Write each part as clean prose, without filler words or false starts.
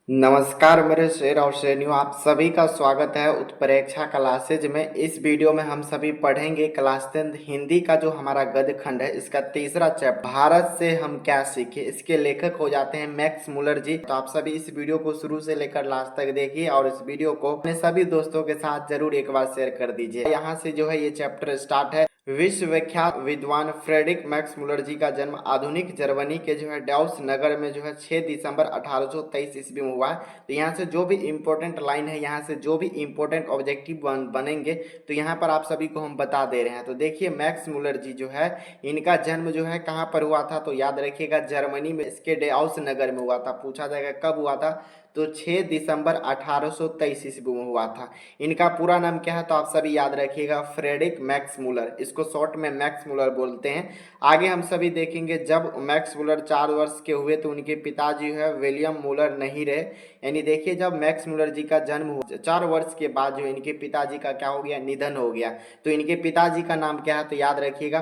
नमस्कार मेरे शेर और शेरनियों, आप सभी का स्वागत है उत्प्रेक्षा क्लासेज में। इस वीडियो में हम सभी पढ़ेंगे क्लास 10 हिंदी का जो हमारा गद्य खंड है, इसका तीसरा चैप्टर भारत से हम क्या सीखे। इसके लेखक हो जाते हैं मैक्स मुलर जी। तो आप सभी इस वीडियो को शुरू से लेकर लास्ट तक देखिए और इस वीडियो को अपने सभी दोस्तों के साथ जरूर एक बार शेयर कर दीजिए। यहाँ से जो है ये चैप्टर स्टार्ट है। विश्व विख्यात विद्वान फ्रेडरिक मैक्स मुलर जी का जन्म आधुनिक जर्मनी के जो है डाउस नगर में जो है 6 दिसंबर 1823 ईस्वी में हुआ है। तो यहाँ से जो भी इम्पोर्टेंट लाइन है, यहाँ से जो भी इम्पोर्टेंट ऑब्जेक्टिव बनेंगे तो यहाँ पर आप सभी को हम बता दे रहे हैं। तो देखिए मैक्स मुलर जी जो है, इनका जन्म जो है कहाँ पर हुआ था, तो याद रखिएगा जर्मनी में, इसके डाउस नगर में हुआ था। पूछा जाएगा कब हुआ था, तो 6 दिसंबर 1823 ईस्वी में हुआ था। इनका पूरा नाम क्या है, तो आप सभी याद रखिएगा फ्रेडरिक मैक्स मुलर, इसको शॉर्ट में मैक्स मुलर बोलते हैं। आगे हम सभी देखेंगे जब मैक्स मुलर 4 वर्ष के हुए तो उनके पिताजी है विलियम मुलर नहीं रहे। यानी देखिए जब मैक्स मुलर जी का जन्म हुआ 4 वर्ष के बाद जो इनके पिताजी का क्या हो गया, निधन हो गया। तो इनके पिताजी का नाम क्या है, तो याद रखिएगा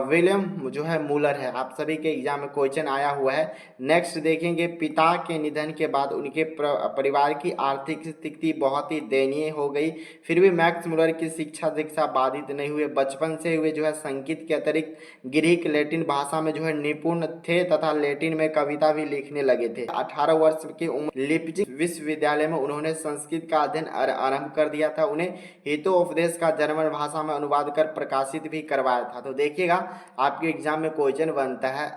विलियम जो है मुलर है। आप सभी के एग्जाम में क्वेश्चन आया हुआ है। नेक्स्ट देखेंगे पिता के निधन के बाद उनके परिवार की आर्थिक स्थिति बहुत ही दयनीय हो गई। फिर भी मैक्स मुलर की शिक्षा दीक्षा बाधित नहीं हुए। बचपन से हुए जो है संगीत के अतिरिक्त ग्रीक लैटिन भाषा में जो है निपुण थे तथा लैटिन में कविता भी लिखने लगे थे। 18 वर्ष की उम्र लिप्जिग विश्वविद्यालय में उन्होंने संस्कृत का अध्ययन आरंभ कर दिया था। उन्हें हितोपदेश का जर्मन भाषा में अनुवाद कर प्रकाशित भी करवाया था। तो देखिएगा आपके एग्जाम में क्वेश्चन बनता है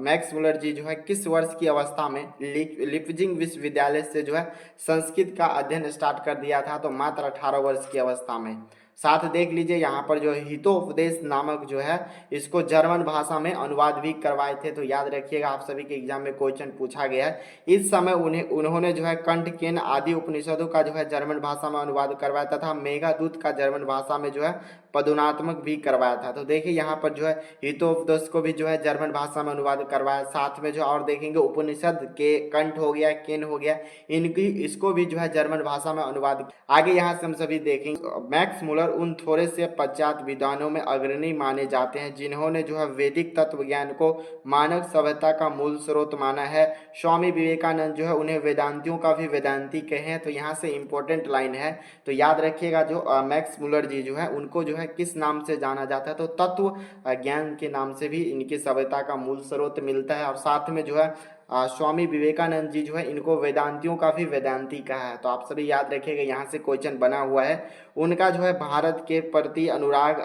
मैक्स मुलर जी जो है किस वर्ष की अवस्था में लिप्जिग विश्वविद्यालय से जो है संस्कृत का अध्ययन स्टार्ट कर दिया था, तो मात्र 18 वर्ष की अवस्था में। साथ देख लीजिए यहाँ पर जो हितोपदेश नामक जो है इसको जर्मन भाषा में अनुवाद भी करवाए थे। तो याद रखिएगा आप सभी के एग्जाम में क्वेश्चन पूछा गया है। इस समय उन्होंने जो है कंठकेन आदि उपनिषदों का जो है जर्मन भाषा में अनुवाद करवाया तथा मेघदूत का जर्मन भाषा में जो है पदुनात्मक भी करवाया था। तो देखिए यहाँ पर जो है हितोपदेश को भी जो है जर्मन भाषा में अनुवाद करवाया। साथ में जो और देखेंगे उपनिषद के कंठ हो गया, केन हो गया, इनकी इसको भी जो है जर्मन भाषा में अनुवाद। आगे यहाँ से हम सभी देखेंगे मैक्स मुलर उन थोड़े से पश्चात विद्वानों में अग्रणी माने जाते हैं जिन्होंने जो है वैदिक तत्व ज्ञान को मानव सभ्यता का मूल स्रोत माना है। स्वामी विवेकानंद जो है उन्हें वेदांतियों का भी वेदांती कहे हैं। तो यहाँ से इंपॉर्टेंट लाइन है, तो याद रखिएगा जो मैक्स मुलर जी जो है उनको जो है किस नाम से जाना जाता है, तो तत्व ज्ञान के नाम से भी इनकी सभ्यता का मूल स्रोत मिलता है। और साथ में जो है स्वामी विवेकानंद जी जो है इनको वेदांतियों का भी वेदांती कहा है। तो आप सभी याद रखिएगा, यहाँ से क्वेश्चन बना हुआ है। उनका जो है भारत के प्रति अनुराग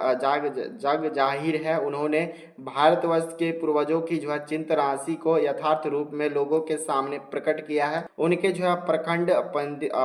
जग जाहिर है। उन्होंने भारतवर्ष के पूर्वजों की जो है चिंता राशि को यथार्थ रूप में लोगों के सामने प्रकट किया है। उनके जो है प्रखंड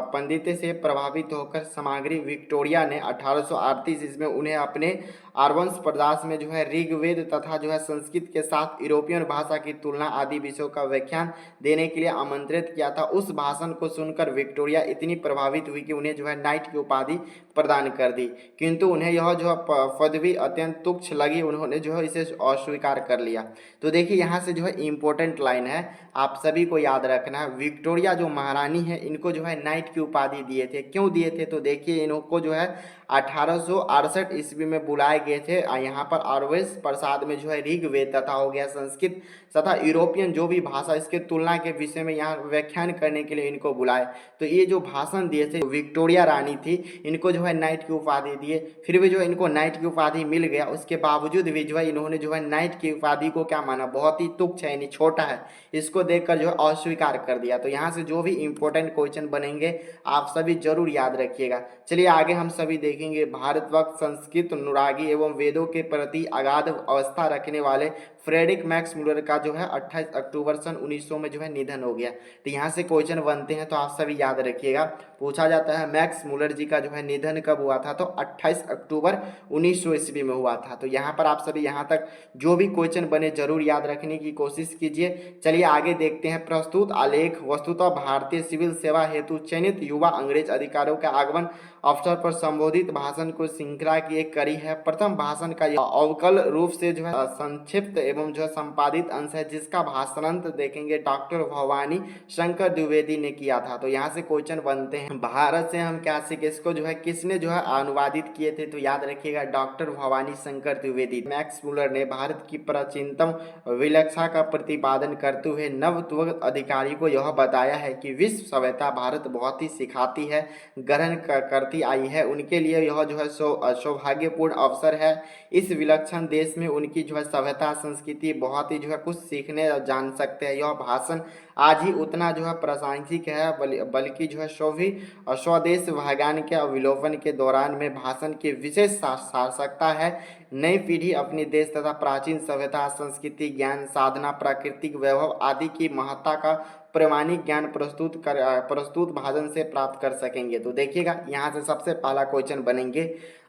पंडित से प्रभावित होकर सामग्री विक्टोरिया ने 1838 ईस्वी में उन्हें अपने आर्वंश प्रदास में जो है ऋग्वेद तथा जो है संस्कृत के साथ यूरोपियन भाषा की तुलना आदि विषयों का व्याख्यान देने के लिए आमंत्रित किया था। उस भाषण को सुनकर विक्टोरिया इतनी प्रभावित हुई कि उन्हें जो है नाइट की उपाधि प्रदान कर दी, किंतु उन्हें यह जो पदवी अत्यंत तुच्छ लगी। उन्होंने जो है इसे अस्वीकार कर लिया। तो देखिए यहाँ से जो है इम्पोर्टेंट लाइन है, आप सभी को याद रखना है। विक्टोरिया जो महारानी है इनको जो है नाइट की उपाधि दिए थे। क्यों दिए थे, तो देखिए इनको जो है 1868 ईस्वी में बुलाए गए थे। यहाँ पर आर्वेश प्रसाद में जो है ऋग्वेद तथा हो गया संस्कृत तथा यूरोपियन जो भी भाषा इसके तुलना के विषय में यहाँ व्याख्यान करने के लिए इनको बुलाए। तो ये जो भाषण दिए थे विक्टोरिया रानी थी, इनको जो है नाइट की उपाधि दिए। फिर भी जो इनको नाइट की उपाधि मिल गया, उसके बावजूद भी जो है इन्होंने जो है नाइट की उपाधि को क्या माना, बहुत ही तुच्छ है, यानी छोटा है, इसको देखकर जो है अस्वीकार कर दिया। तो यहाँ से जो भी इंपॉर्टेंट क्वेश्चन बनेंगे आप सभी जरूर याद रखिएगा। चलिए आगे हम सभी देखेंगे भारतवर्ष संस्कृत अनुरागी एवं वेदों के प्रति अगाध अवस्था रखने वाले फ्रेडरिक मैक्स मुलर का जो है 28 अक्टूबर सन 1900 में जो है निधन हो गया। तो यहाँ से क्वेश्चन बनते हैं, तो आप सभी याद रखिएगा। पूछा जाता है मैक्स मुलर जी का जो है निधन कब हुआ था, तो 28 अक्टूबर 1900 ईस्वी में हुआ था। तो यहाँ पर आप सभी यहाँ तक जो भी क्वेश्चन बने जरूर याद रखने की कोशिश कीजिए। चलिए आगे देखते हैं। प्रस्तुत आलेख वस्तुतः भारतीय सिविल सेवा हेतु चयनित युवा अंग्रेज अधिकारियों के आगमन अवसर पर संबोधित भाषण को श्रृंखला की एक कड़ी है। प्रथम भाषण का अवकल रूप से जो है संक्षिप्त एवं जो संपादित अंश है, जिसका भाषांत देखेंगे डॉक्टर भवानी शंकर द्विवेदी ने किया था। तो यहाँ से क्वेश्चन बनते हैं, भारत से हम क्या सीखे, इसको जो है किसने जो है अनुवादित किए थे, तो याद रखिएगा doctor Bhavani Shankar Dwivedi. Max Muller ने भारत की प्राचीनतम विलक्षणता का प्रतिपादन करते हुए नवत्व अधिकारी को यह बताया है कि विश्व सभ्यता भारत बहुत ही सिखाती है, ग्रहण करती आई है। उनके लिए यह जो है सौभाग्यपूर्ण अवसर है। इस विलक्षण देश में उनकी जो है सभ्यता संस्कृति बहुत ही जो है कुछ सीखने और जान सकते हैं। यह भाषण आज ही उतना जो है प्रासंगिक है, बल्कि जो है स्वदेश भाग्यान के अवलोकन के दौरान में भाषण की विशेष सार्थकता है। नई पीढ़ी अपनी देश तथा प्राचीन सभ्यता संस्कृति ज्ञान साधना प्राकृतिक वैभव आदि की महत्ता का प्रामाणिक ज्ञान प्रस्तुत भाषण से प्राप्त कर सकेंगे। तो देखिएगा यहाँ से सबसे पहला क्वेश्चन बनेंगे,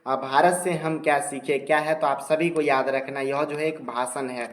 भारत से हम क्या सीखे, क्या है, तो आप सभी को याद रखना यह जो है एक भाषण है।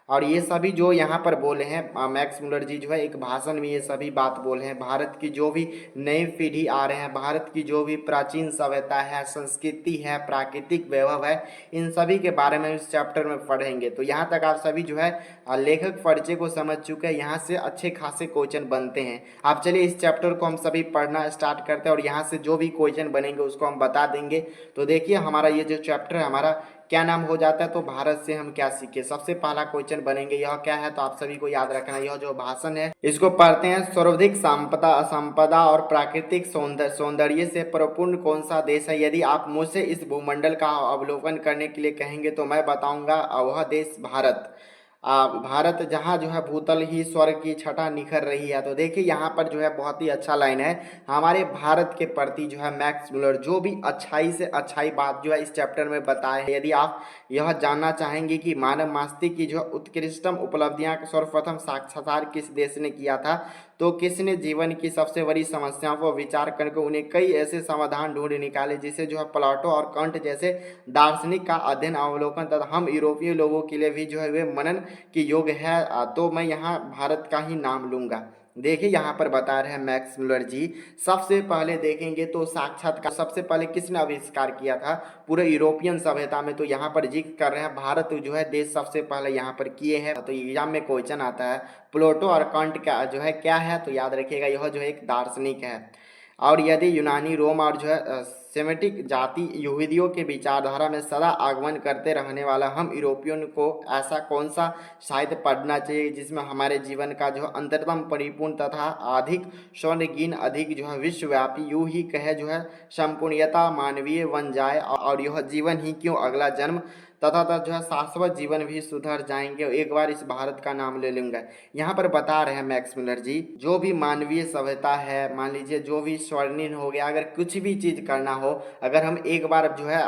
और ये सभी जो यहाँ पर बोले हैं मैक्स मुलर जी जो है एक भाषण में ये सभी बात बोले हैं। भारत की जो भी नई पीढ़ी आ रहे हैं, भारत की जो भी प्राचीन सभ्यता है, संस्कृति है, प्राकृतिक वैभव है, इन सभी के बारे में इस चैप्टर में पढ़ेंगे। तो यहाँ तक आप सभी जो है लेखक परिचय को समझ चुके हैं। यहाँ से अच्छे खासे क्वेश्चन बनते हैं। आप चलिए इस चैप्टर को हम सभी पढ़ना स्टार्ट करते हैं और यहाँ से जो भी क्वेश्चन बनेंगे उसको हम बता देंगे। तो देखिए हमारा ये जो चैप्टर है हमारा क्या नाम हो जाता है, तो भारत से हम क्या सीखे। सबसे पहला क्वेश्चन बनेंगे यह क्या है, तो आप सभी को याद रखना यह जो भाषण है इसको पढ़ते हैं। सर्वाधिक संपदा और प्राकृतिक सौंदर्य से परिपूर्ण कौन सा देश है। यदि आप मुझसे इस भूमंडल का अवलोकन करने के लिए कहेंगे तो मैं बताऊंगा वह देश भारत। भारत जहाँ जो है भूतल ही स्वर्ग की छटा निखर रही है। तो देखिए यहाँ पर जो है बहुत ही अच्छा लाइन है हमारे भारत के प्रति जो है मैक्स मुलर जो भी अच्छाई से अच्छाई बात जो है इस चैप्टर में बताए हैं। यदि आप यह जानना चाहेंगे कि मानव मस्तिष्क की जो उत्कृष्टतम उपलब्धियां सर्वप्रथम साक्षात्कार किस देश ने किया था, तो किसने जीवन की सबसे बड़ी समस्याओं पर विचार करके उन्हें कई ऐसे समाधान ढूंढ निकाले जिसे जो है प्लाटो और कंट जैसे दार्शनिक का अध्ययन अवलोकन तथा हम यूरोपीय लोगों के लिए भी जो है वे मनन की योग है। तो मैं यहाँ भारत का ही नाम लूँगा। देखिए यहाँ पर बता रहे हैं मैक्स मुलर जी, सबसे पहले देखेंगे तो साक्षात्कार सबसे पहले किसने आविष्कार किया था पूरे यूरोपियन सभ्यता में, तो यहाँ पर जिक्र कर रहे हैं भारत जो है देश सबसे पहले यहाँ पर किए हैं। तो एग्जाम में क्वेश्चन आता है प्लेटो और कंट का जो है क्या है, तो याद रखिएगा यह जो है एक दार्शनिक है। और यदि यूनानी रोम और जो है सेमेटिक जाति यहूदियों के विचारधारा में सदा आगमन करते रहने वाला हम यूरोपियन को ऐसा कौन सा साहित्य पढ़ना चाहिए जिसमें हमारे जीवन का जो अंतरतम परिपूर्ण तथा अधिक स्वर्णगीन अधिक जो है विश्वव्यापी यूं ही कहे जो है संपूर्णता मानवीय बन जाए और यह जीवन ही क्यों अगला जन्म तथा जो है शाश्वत जीवन भी सुधर जाएंगे। एक बार इस भारत का नाम ले लूँगा। यहाँ पर बता रहे हैं मैक्स मुलर जी जो भी मानवीय सभ्यता है, मान लीजिए जो भी स्वर्णिम हो गया, अगर कुछ भी चीज़ करना हो, अगर हम एक बार जो है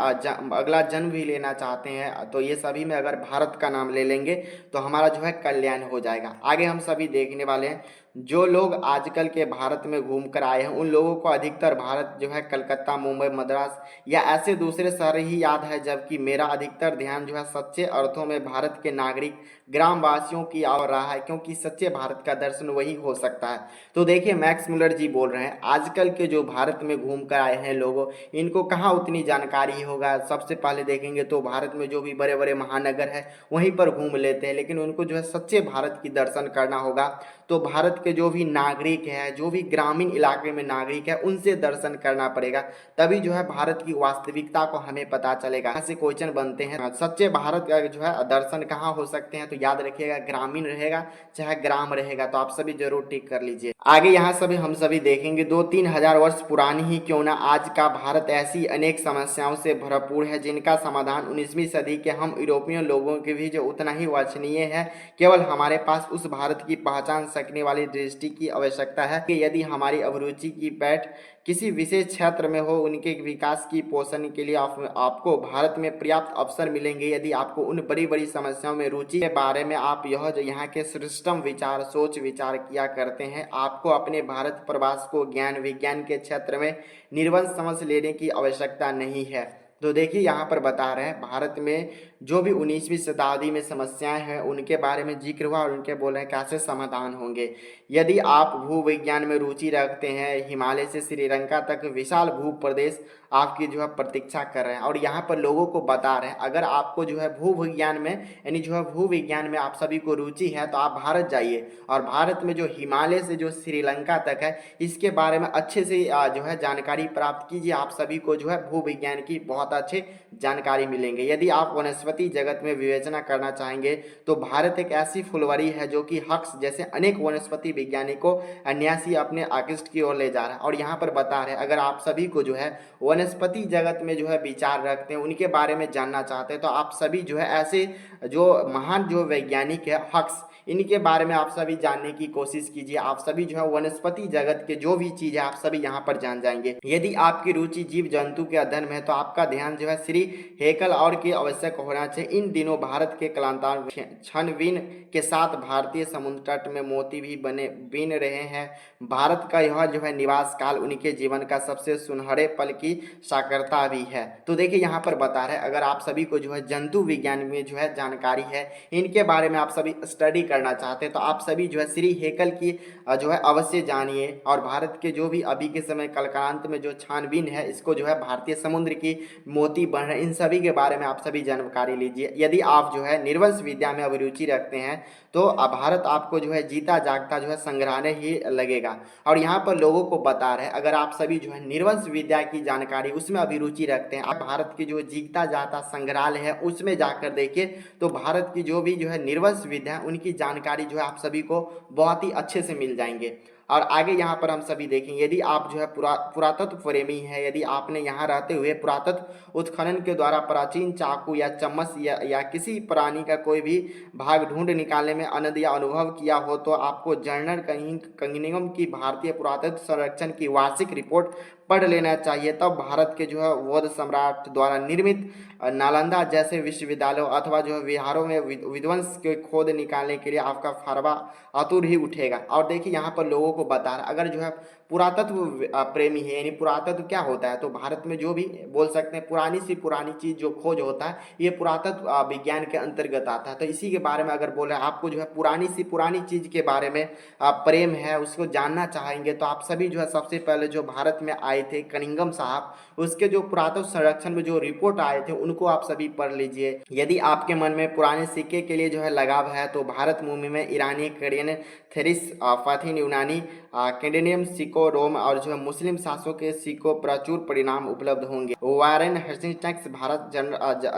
अगला जन्म भी लेना चाहते हैं तो ये सभी में अगर भारत का नाम ले लेंगे तो हमारा जो है कल्याण हो जाएगा। आगे हम सभी देखने वाले हैं जो लोग आजकल के भारत में घूम कर आए हैं उन लोगों को अधिकतर भारत जो है कलकत्ता मुंबई मद्रास या ऐसे दूसरे शहर ही याद है, जबकि मेरा अधिकतर ध्यान जो है सच्चे अर्थों में भारत के नागरिक ग्रामवासियों की ओर रहा है, क्योंकि सच्चे भारत का दर्शन वही हो सकता है। तो देखिए मैक्स मुलर जी बोल रहे हैं आजकल के जो भारत में घूम कर आए हैं लोगों, इनको कहाँ उतनी जानकारी होगा। सबसे पहले देखेंगे तो भारत में जो भी बड़े बड़े महानगर है वहीं पर घूम लेते हैं, लेकिन उनको जो है सच्चे भारत की दर्शन करना होगा तो भारत के जो भी नागरिक है, जो भी ग्रामीण इलाके में नागरिक है, उनसे दर्शन करना पड़ेगा, तभी जो है भारत की वास्तविकता को हमें पता चलेगा। यहाँ से क्वेश्चन बनते हैं सच्चे भारत का जो है दर्शन कहाँ हो सकते हैं, तो याद रखिएगा ग्रामीण रहेगा चाहे ग्राम रहेगा। तो आप सभी जरूर टिक कर लीजिए। आगे यहाँ सभी हम सभी देखेंगे 2-3 हजार वर्ष पुरानी ही क्यों ना आज का भारत ऐसी अनेक समस्याओं से भरपूर है जिनका समाधान 19वीं सदी के हम यूरोपियन लोगों के भी जो उतना ही वांछनीय है। केवल हमारे पास उस भारत की पहचान सकने वाली दृष्टि की आवश्यकता है कि यदि हमारी अभिरुचि की पैठ किसी विशेष क्षेत्र में हो, उनके विकास की पोषण के लिए आपको भारत में पर्याप्त अवसर मिलेंगे। यदि आपको उन बड़ी बड़ी समस्याओं में रुचि के बारे में आप यह जो यहाँ के श्रेष्ठतम विचार सोच विचार किया करते हैं, आपको अपने भारत प्रवास को ज्ञान विज्ञान के क्षेत्र में निर्बंध समझ लेने की आवश्यकता नहीं है। तो देखिए यहाँ पर बता रहे हैं भारत में जो भी 19वीं शताब्दी में समस्याएं हैं उनके बारे में जिक्र हुआ और उनके बोल रहे हैं कैसे समाधान होंगे। यदि आप भूविज्ञान में रुचि रखते हैं, हिमालय से श्रीलंका तक विशाल भू प्रदेश आपकी जो है प्रतीक्षा कर रहे हैं। और यहाँ पर लोगों को बता रहे हैं अगर आपको जो है भूविज्ञान में यानी जो है भूविज्ञान में आप सभी को रुचि है तो आप भारत जाइए और भारत में जो हिमालय से जो श्रीलंका तक है इसके बारे में अच्छे से जो है जानकारी प्राप्त कीजिए। आप सभी को जो है भूविज्ञान की बहुत अच्छे जानकारी मिलेंगे। यदि आप वनस्पति जगत में विवेचना करना चाहेंगे तो भारत एक ऐसी फुलवरी है जो कि हक्स जैसे अनेक वनस्पति वैज्ञानिकों अन्यासी अपने आकृष्ट की ओर ले जा रहा है। और यहाँ पर बता रहे हैं अगर आप सभी को जो है वनस्पति जगत में जो है विचार रखते हैं, उनके बारे में जानना चाहते हैं तो आप सभी जो है ऐसे जो महान जो वैज्ञानिक है हक्स, इनके बारे में आप सभी जानने की कोशिश कीजिए। आप सभी जो है वनस्पति जगत के जो भी चीज़ है आप सभी यहाँ पर जान जाएंगे। यदि आपकी रुचि जीव जंतु के अध्ययन में है तो आपका ध्यान जो है श्री हेकल और की आवश्यक होना चाहिए। इन दिनों भारत के कलांतर छानबीन के साथ भारतीय समुद्र तट में मोती भी बीन रहे हैं। भारत का यह जो है निवास काल उनके जीवन का सबसे सुनहरे पल की साकारता भी है। तो देखिए यहाँ पर बता रहे हैं अगर आप सभी को जो है जंतु विज्ञान में जो है जानकारी है, इनके बारे में आप सभी स्टडी करना चाहते हैं तो आप सभी जो है श्री हेकल की जो है अवश्य जानिए। और भारत के जो भी अभी के समय कलक्रांत में जो छानबीन है इसको जो है भारतीय समुद्र की मोती बन रहे, इन सभी के बारे में आप सभी जानकारी लीजिए। यदि आप जो है निर्वंश विद्या में अभिरुचि रखते हैं तो भारत आपको जो है जीता जागता जो है संग्रहालय ही लगेगा। और यहाँ पर लोगों को बता रहे हैं अगर आप सभी जो है निर्वंश विद्या की जानकारी उसमें अभिरुचि रखते हैं, आप भारत की जो जीता जाता संग्रहालय है उसमें जाकर देखिए तो भारत की जो भी जो है निर्वंश विद्या उनकी जानकारी जो है आप सभी को बहुत ही अच्छे से मिल जाएंगे। और आगे यहाँ पर हम सभी देखेंगे यदि आप जो है पुरातत्व प्रेमी है, यदि आपने यहाँ रहते हुए पुरातत्व उत्खनन के द्वारा प्राचीन चाकू या चम्मच या किसी प्राणी का कोई भी भाग ढूंढ निकालने में आनंद या अनुभव किया हो तो आपको जर्नल कंगिनियम की भारतीय पुरातत्व संरक्षण की वार्षिक रिपोर्ट पढ़ लेना चाहिए। तब भारत के जो है बौद्ध सम्राट द्वारा निर्मित नालंदा जैसे विश्वविद्यालयों अथवा जो है विहारों में विध्वंस के खोद निकालने के लिए आपका फरवा आतुर ही उठेगा। और देखिए यहाँ पर लोगों को बता रहा अगर जो है पुरातत्व प्रेमी है, यानी पुरातत्व क्या होता है तो भारत में जो भी बोल सकते हैं पुरानी सी पुरानी चीज़ जो खोज होता है ये पुरातत्व विज्ञान के अंतर्गत आता है। तो इसी के बारे में अगर बोल रहे हैं आपको जो है पुरानी सी पुरानी चीज़ के बारे में प्रेम है, उसको जानना चाहेंगे तो आप सभी जो है सबसे पहले जो भारत में आए थे कनिंगम साहब, उसके जो पुरातत्व संरक्षण में जो रिपोर्ट आए थे उनको आप सभी पढ़ लीजिए। यदि आपके मन में पुराने सिक्के के लिए जो है लगाव है तो भारत भूमि में ईरानी, करेन, थेरिस, फाथिन, यूनानी, कैंडेनियम सिक्को, रोम और जो है मुस्लिम शासकों के सिक्कों प्रचुर परिणाम उपलब्ध होंगे। वारेन हेस्टिंग्स भारत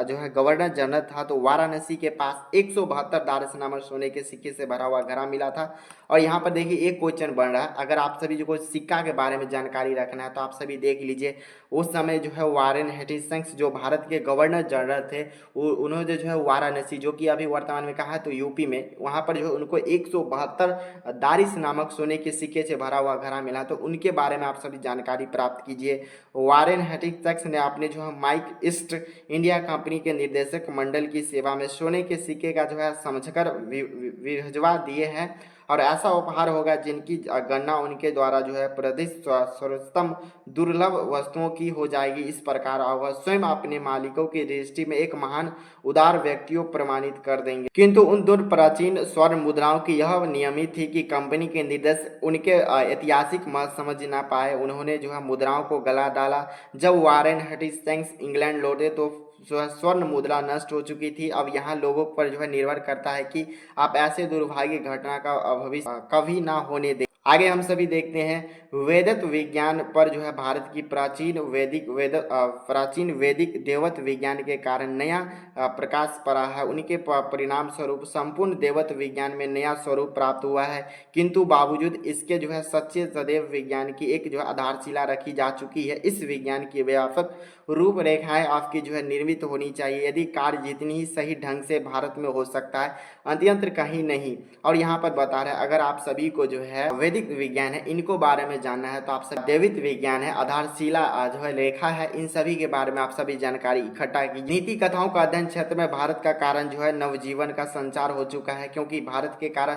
जो है गवर्नर जनरल था तो वाराणसी के पास 172 दारसनामा सोने के सिक्के से भरा हुआ घड़ा मिला था। और यहाँ पर देखिए एक क्वेश्चन बन रहा है अगर आप सभी जो कोई सिक्का के बारे में जानकारी रखना है तो आप सभी देख लीजिए। उस समय जो है वारेन हेस्टिंग्स जो भारत के गवर्नर जनरल थे उन्होंने जो है वाराणसी जो कि अभी वर्तमान में कहा है तो यूपी में, वहाँ पर जो है उनको 172 दारिस नामक सोने के सिक्के से भरा हुआ घड़ा मिला। तो उनके बारे में आप सभी जानकारी प्राप्त कीजिए। वारेन हेस्टिंग्स ने आपने जो है माइक ईस्ट इंडिया कंपनी के निर्देशक मंडल की सेवा में सोने के सिक्के का जो है समझकर भिजवा दिए हैं और ऐसा उपहार होगा जिनकी गणना उनके द्वारा जो है प्रदेश सर्वोत्तम दुर्लभ वस्तुओं की हो जाएगी। इस प्रकार वह स्वयं अपने मालिकों की दृष्टि में एक महान उदार व्यक्तियों प्रमाणित कर देंगे। किंतु उन दूर प्राचीन स्वर्ण मुद्राओं की यह नियमित थी कि कंपनी के निर्देश उनके ऐतिहासिक महत्व समझ ना पाए। उन्होंने जो है मुद्राओं को गला डाला। जब वारेन हेस्टिंग्स इंग्लैंड लौटे तो जो है स्वर्ण मुद्रा नष्ट हो चुकी थी। अब यहाँ लोगों पर जो है निर्भर करता है कि आप ऐसे दुर्भाग्य घटना का भविष्य कभी ना होने दें। आगे हम सभी देखते हैं वेदत्व विज्ञान पर जो है भारत की प्राचीन वैदिक देवत्व विज्ञान के कारण नया प्रकाश पड़ा है। उनके परिणाम स्वरूप संपूर्ण देवत्व विज्ञान में नया स्वरूप प्राप्त हुआ है। किंतु बावजूद इसके जो है सच्चे सदैव विज्ञान की एक जो है आधारशिला रखी जा चुकी है। इस विज्ञान की व्यापक रूपरेखाएं आपकी जो है निर्मित होनी चाहिए। यदि कार्य जितनी ही सही ढंग से भारत में हो सकता है अन्यत्र कहीं नहीं। और यहाँ पर बता रहे हैं अगर आप सभी को जो है वैदिक विज्ञान है इनको बारे में जानना है तो आप सब दैविक विज्ञान है, आधारशिला जो है रेखा है, इन सभी के बारे में आप सभी जानकारी इकट्ठा की। नीति कथाओं का अध्ययन क्षेत्र में भारत का कारण जो है नवजीवन का संचार हो चुका है, क्योंकि भारत के कारण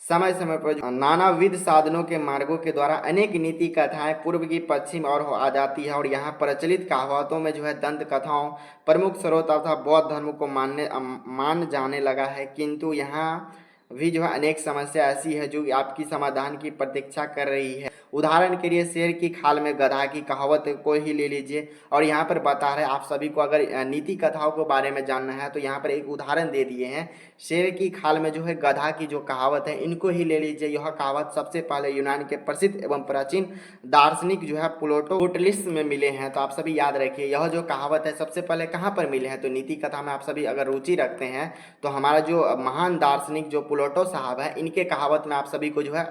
समय समय पर नानाविध साधनों के मार्गों के द्वारा अनेक नीति कथाएं पूर्व की पश्चिम और आ जाती है। और यहाँ प्रचलित कहावतों में जो है दंत कथाओं प्रमुख स्रोत तथा बौद्ध धर्म को मान जाने लगा है, किंतु यहाँ भी जो है अनेक समस्या ऐसी है जो आपकी समाधान की प्रतीक्षा कर रही है। उदाहरण के लिए शेर की खाल में गधा की कहावत को ही ले लीजिए, और यहाँ पर बता रहे हैं आप सभी को अगर नीति कथाओं के बारे में जानना है तो यहाँ पर एक उदाहरण दे दिए हैं। शेर की खाल में जो है गधा की जो कहावत है इनको ही ले लीजिए। यह कहावत सबसे पहले यूनान के प्रसिद्ध एवं प्राचीन दार्शनिक जो है प्लेटो टोटलिस में मिले हैं। तो आप सभी याद रखिए यह जो कहावत है सबसे पहले कहाँ पर मिले हैं, तो नीति कथा में आप सभी अगर रुचि रखते हैं तो हमारा जो महान दार्शनिक जो प्लेटो साहब है इनके कहावत में आप सभी को जो है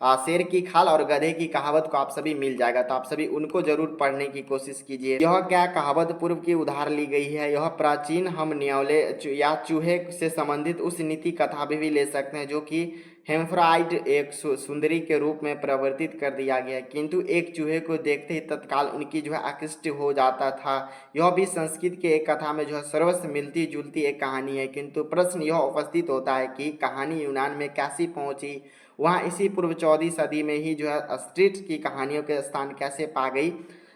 शेर की खाल और गधे की कहावत को आप सभी मिल जाएगा। तो आप सभी उनको जरूर पढ़ने की कोशिश कीजिए। यह क्या कहावत पूर्व की उधार ली गई है, यह प्राचीन हम न्योले या चूहे से संबंधित उस नीति कथा भी ले सकते हैं जो कि हेम्फ्राइड एक सुंदरी के रूप में परिवर्तित कर दिया गया, किंतु एक चूहे को देखते ही तत्काल उनकी जो है आकृष्ट हो जाता था। यह भी संस्कृत के एक कथा में जो है सर्वस्व मिलती जुलती एक कहानी है, किंतु प्रश्न यह उपस्थित होता है कि कहानी यूनान में कैसी पहुंची, वहाँ इसी पूर्व 14वीं सदी में ही जो है स्ट्रीट की कहानियों के स्थान कैसे पा गई,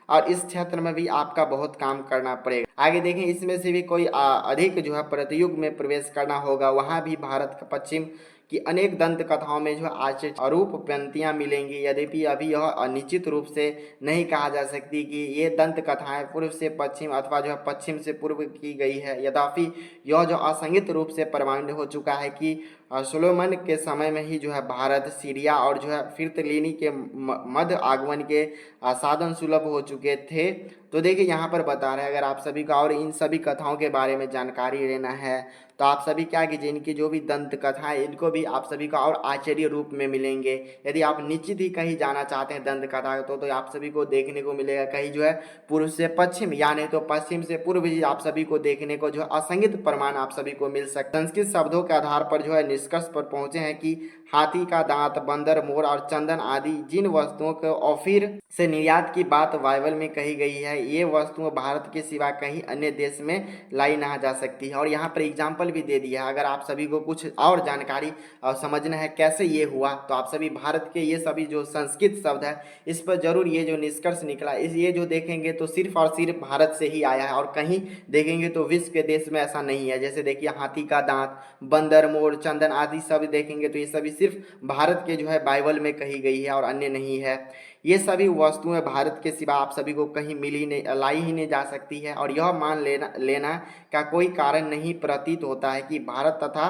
और इस क्षेत्र में भी आपका बहुत काम करना पड़ेगा। आगे देखें, इसमें से भी कोई अधिक जो है प्रतियुग में प्रवेश करना होगा। वहाँ भी भारत का पश्चिम की अनेक दंत कथाओं में जो है आश्चर्य अरूप पंक्तियाँ मिलेंगी। यद्यपि अभी यह निश्चित रूप से नहीं कहा जा सकती कि ये दंत कथाएं पूर्व से पश्चिम अथवा जो है पश्चिम से पूर्व की गई है। यद्यपि यह जो असंगत रूप से प्रमाणित हो चुका है कि सुलेमान के समय में ही जो है भारत, सीरिया और जो है फिरतलीनी के मध्य आगमन के साधन सुलभ हो चुके थे। तो देखिए यहाँ पर बता रहे हैं अगर आप सभी का और इन सभी कथाओं के बारे में जानकारी लेना है तो आप सभी क्या कीजिए, इनकी जो भी दंत कथा है इनको भी आप सभी का और आश्चर्य रूप में मिलेंगे। यदि आप निश्चित ही कहीं जाना चाहते हैं दंत कथा तो आप सभी को देखने को मिलेगा कहीं जो है पूर्व से पश्चिम या नहीं तो पश्चिम से पूर्व भी आप सभी को देखने को जो है असंगत प्रमाण आप सभी को मिल सकता है। संस्कृत शब्दों के आधार पर जो है निष्कर्ष पर पहुंचे हैं कि हाथी का दांत, बंदर, मोर और चंदन आदि जिन वस्तुओं को ऑफिर से निर्यात की बात बाइबल में कही गई है, ये वस्तुएं भारत के सिवा कहीं अन्य देश में लाई ना जा सकती है। और यहाँ पर एग्जाम्पल भी दे दिया है। अगर आप सभी को कुछ और जानकारी समझना है कैसे ये हुआ तो आप सभी भारत के ये सभी जो संस्कृत शब्द है इस पर जरूर ये जो निष्कर्ष निकला ये जो देखेंगे तो सिर्फ और सिर्फ भारत से ही आया है, और कहीं देखेंगे तो विश्व के देश में ऐसा नहीं है। जैसे देखिए हाथी का दांत, बंदर, मोर, चंदन आदि सब देखेंगे तो ये सभी सिर्फ भारत के जो है बाइबल में कही गई है और अन्य नहीं है। ये सभी वस्तुएं भारत के सिवा आप सभी को कहीं मिल ही नहीं, लाई ही नहीं जा सकती है। और यह मान लेना का कोई कारण नहीं प्रतीत होता है कि भारत तथा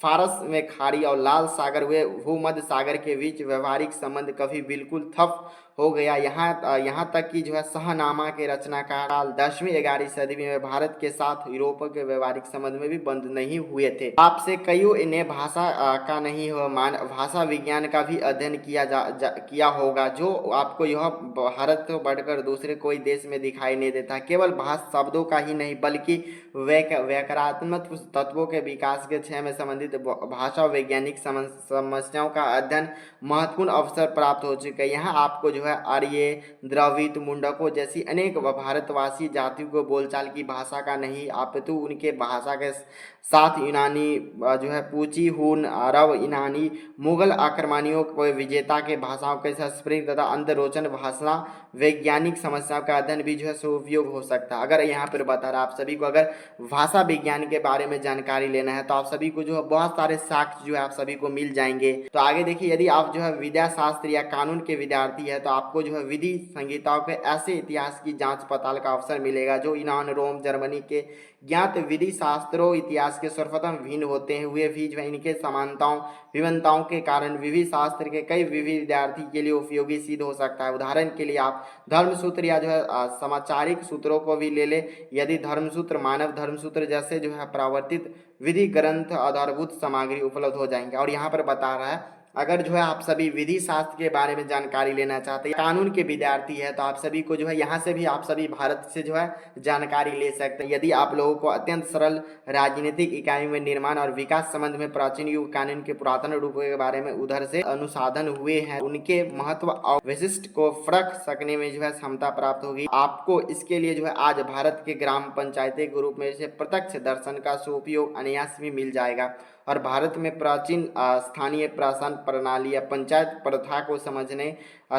फारस में खाड़ी और लाल सागर व भूमध्य सागर के बीच व्यवहारिक संबंध कभी बिल्कुल ठप हो गया। यहाँ तक कि जो है शाहनामा के रचनाकार 10वीं-11वीं सदी में भारत के साथ यूरोप के व्यवहारिक संबंध में भी बंद नहीं हुए थे। आपसे कईयों ने भाषा का नहीं हो भाषा विज्ञान का भी अध्ययन किया होगा, जो आपको यह भारत को बढ़कर दूसरे कोई देश में दिखाई नहीं देता। केवल भाषा शब्दों का ही नहीं बल्कि व्याकरणात्मक तत्वों के विकास के क्षेत्र में संबंधित भाषा वैज्ञानिक समस्याओं का अध्ययन महत्वपूर्ण अवसर प्राप्त हो चुका है। यहाँ आपको जो है आर्य, द्रविड़, मुंडकों जैसी अनेक भारतवासी जातियों को बोलचाल की भाषा का नहीं अपितु उनके भाषा के साथ यूनानी जो है पूची, हून, अरब, ईरानी, मुगल आक्रमणियों को विजेता के भाषाओं के संस्कृत तथा अंतरोचन भाषा वैज्ञानिक समस्याओं का अध्ययन भी जो है उपयोग हो सकता है। अगर यहाँ पर बता रहा आप सभी को अगर भाषा विज्ञान के बारे में जानकारी लेना है तो आप सभी को जो है बहुत सारे साक्ष्य जो है आप सभी को मिल जाएंगे। तो आगे देखिए, यदि आप जो है विद्या शास्त्र या कानून के विद्यार्थी है तो आपको जो है विधि संहिताओं के ऐसे इतिहास की जांच पड़ताल का अवसर मिलेगा जो यूनान, रोम, जर्मनी के ज्ञात विधि शास्त्रों इतिहास के सर्वप्रथम भिन्न होते हैं हुए भी जो है इनके समानताओं विभिन्नताओं के कारण विधि शास्त्र के कई विद्यार्थी के लिए उपयोगी सिद्ध हो सकता है। उदाहरण के लिए आप धर्मसूत्र या जो है समाचारिक सूत्रों को भी ले ले। यदि धर्मसूत्र, मानव धर्मसूत्र जैसे जो है प्रावर्तित विधि ग्रंथ आधारभूत सामग्री उपलब्ध हो जाएंगे। और यहाँ पर बता रहा है अगर जो है आप सभी विधि शास्त्र के बारे में जानकारी लेना चाहते हैं, कानून के विद्यार्थी है तो आप सभी को जो है यहाँ से भी आप सभी भारत से जो है जानकारी ले सकते हैं। यदि आप लोगों को अत्यंत सरल राजनीतिक इकाइयों में निर्माण और विकास संबंध में प्राचीन युग कानून के पुरातन रूपों के बारे में उधर से अनुसाधन हुए हैं, उनके महत्व और विशिष्ट को परख सकने में जो है क्षमता प्राप्त होगी। आपको इसके लिए जो है आज भारत के ग्राम पंचायतें के रूप में प्रत्यक्ष दर्शन का सुपयोग अनायास भी मिल जाएगा। और भारत में प्राचीन स्थानीय प्रशासन प्रणाली या पंचायत प्रथा को